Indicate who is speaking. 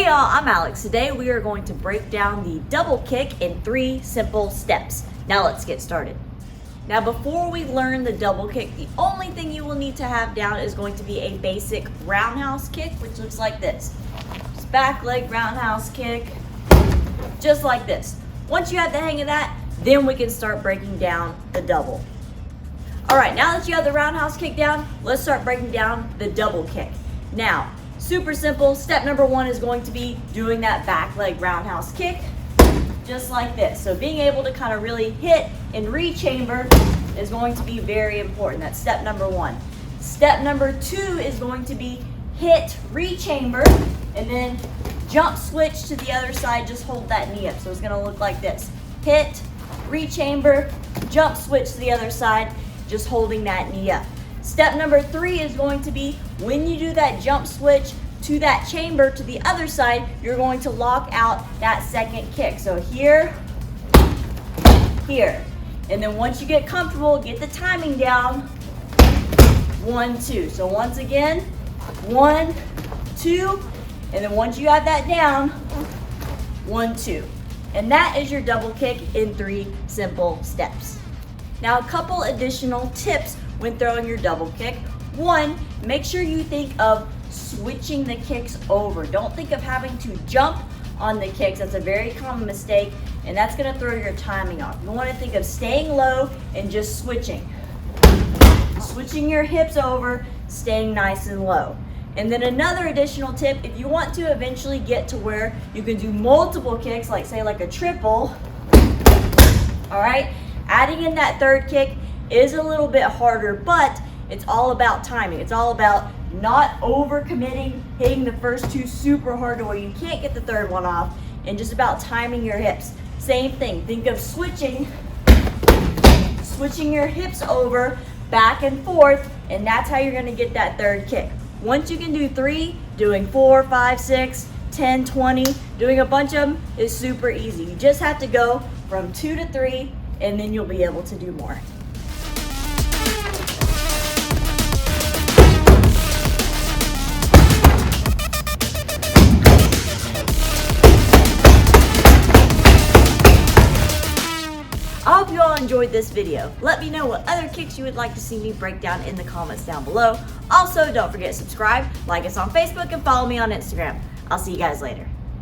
Speaker 1: Hey y'all, I'm Alex. Today we are going to break down the double kick in 3 simple steps. Now let's get started. Now before we learn the double kick, the only thing you will need to have down is going to be a basic roundhouse kick, which looks like this. Just back leg roundhouse kick, just like this. Once you have the hang of that, then we can start breaking down the double. All right, now that you have the roundhouse kick down, let's start breaking down the double kick. Now, super simple. Step number 1 is going to be doing that back leg roundhouse kick, just like this. So being able to kind of really hit and rechamber is going to be very important. That's step number 1. Step number 2 is going to be hit, rechamber, and then jump switch to the other side. Just hold that knee up. So it's going to look like this. Hit, rechamber, jump switch to the other side, just holding that knee up. Step number 3 is going to be when you do that jump switch to that chamber to the other side, you're going to lock out that second kick. So here, here. And then once you get comfortable, get the timing down. 1, 2. So once again, 1, 2. And then once you have that down, 1, 2. And that is your double kick in 3 simple steps. Now a couple additional tips when throwing your double kick. 1, make sure you think of switching the kicks over. Don't think of having to jump on the kicks. That's a very common mistake, and that's going to throw your timing off. You want to think of staying low and just switching. Switching your hips over, staying nice and low. And then another additional tip, if you want to eventually get to where you can do multiple kicks, like say like a triple, all right, adding in that third kick is a little bit harder, but it's all about timing. It's all about not overcommitting, hitting the first 2 super hard to where you can't get the third one off, and just about timing your hips. Same thing, think of switching your hips over, back and forth, and that's how you're gonna get that third kick. Once you can do 3, doing 4, 5, 6, 10, 20, doing a bunch of them is super easy. You just have to go from 2 to 3, and then you'll be able to do more. I hope you all enjoyed this video. Let me know what other kicks you would like to see me break down in the comments down below. Also, don't forget to subscribe, like us on Facebook, and follow me on Instagram. I'll see you guys later.